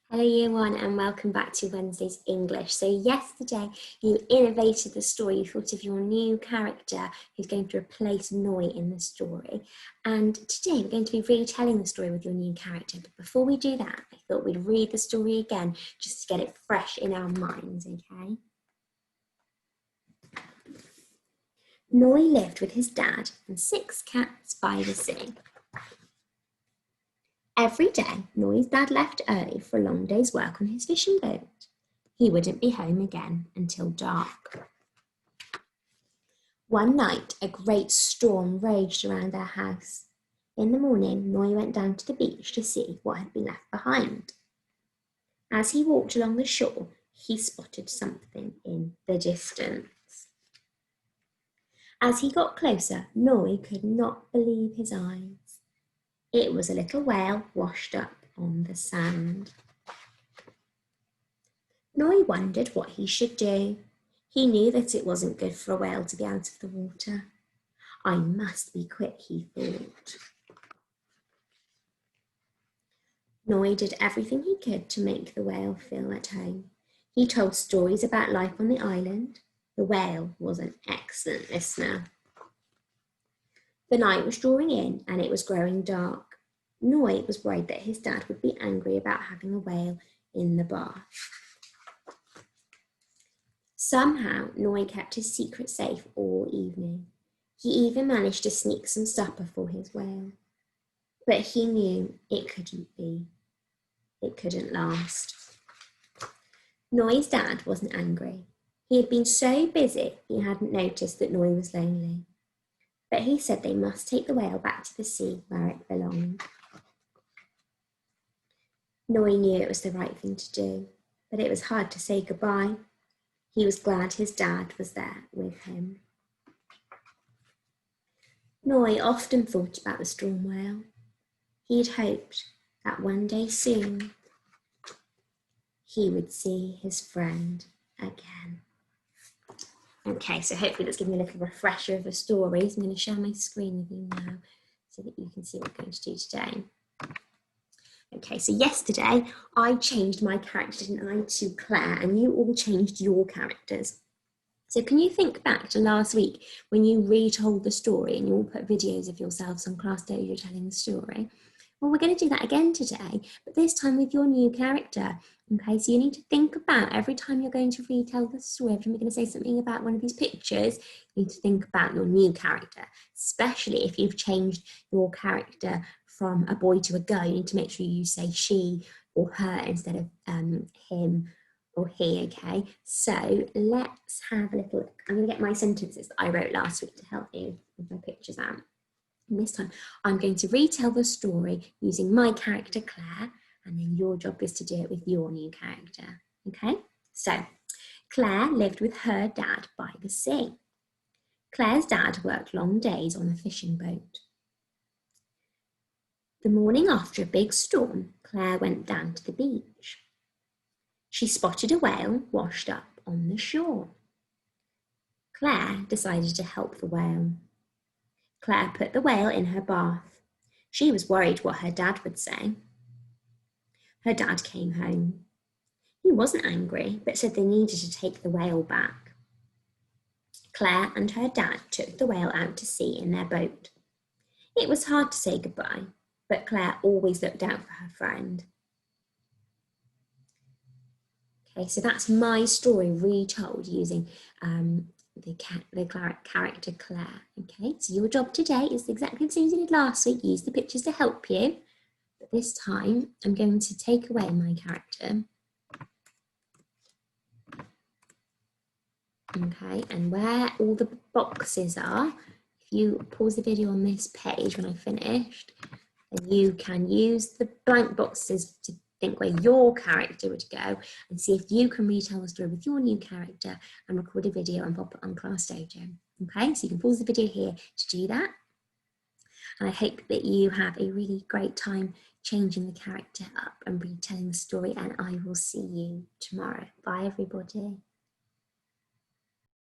Hello Year 1 and welcome back to Wednesday's English. So yesterday you innovated the story, you thought of your new character who's going to replace Noi in the story. And today we're going to be retelling the story with your new character. But before we do that, I thought we'd read the story again just to get it fresh in our minds, okay? Noi lived with his dad and 6 cats by the sea. Every day, Noi's dad left early for a long day's work on his fishing boat. He wouldn't be home again until dark. One night, a great storm raged around their house. In the morning, Noi went down to the beach to see what had been left behind. As he walked along the shore, he spotted something in the distance. As he got closer, Noi could not believe his eyes. It was a little whale washed up on the sand. Noi wondered what he should do. He knew that it wasn't good for a whale to be out of the water. I must be quick, he thought. Noi did everything he could to make the whale feel at home. He told stories about life on the island. The whale was an excellent listener. The night was drawing in and it was growing dark. Noi was worried that his dad would be angry about having a whale in the bath. Somehow, Noi kept his secret safe all evening. He even managed to sneak some supper for his whale. But he knew it couldn't last. Noi's dad wasn't angry. He had been so busy he hadn't noticed that Noi was lonely. But he said they must take the whale back to the sea where it belonged. Noi knew it was the right thing to do, but it was hard to say goodbye. He was glad his dad was there with him. Noi often thought about the storm whale. He'd hoped that one day soon he would see his friend again. Okay, so hopefully that's given you a little refresher of the story. So I'm going to share my screen with you now so that you can see what we're going to do today. Okay, so yesterday I changed my character, didn't I, to Claire, and you all changed your characters. So can you think back to last week when you retold the story and you all put videos of yourselves on Class Dojo telling the story? Well, we're going to do that again today, but this time with your new character. Okay, so you need to think about every time you're going to retell the story, every time you're going to say something about one of these pictures, you need to think about your new character, especially if you've changed your character from a boy to a girl. You need to make sure you say she or her instead of him or he, okay? So let's have a little look. I'm going to get my sentences that I wrote last week to help you with my pictures out. And this time I'm going to retell the story using my character Claire, and then your job is to do it with your new character, okay? So Claire lived with her dad by the sea. Claire's dad worked long days on a fishing boat. The morning after a big storm, Claire went down to the beach. She spotted a whale washed up on the shore. Claire decided to help the whale. Claire put the whale in her bath. She was worried what her dad would say. Her dad came home. He wasn't angry, but said they needed to take the whale back. Claire and her dad took the whale out to sea in their boat. It was hard to say goodbye, but Claire always looked out for her friend. Okay, so that's my story retold using the character Claire. Okay, so your job today is exactly the same as you did last week. Use the pictures to help you. But this time, I'm going to take away my character. Okay, and where all the boxes are, if you pause the video on this page when I finished, then you can use the blank boxes to think where your character would go and see if you can retell the story with your new character and record a video and pop it on Class Dojo. Okay, so you can pause the video here to do that. And I hope that you have a really great time changing the character up and retelling the story, and I will see you tomorrow. Bye, everybody.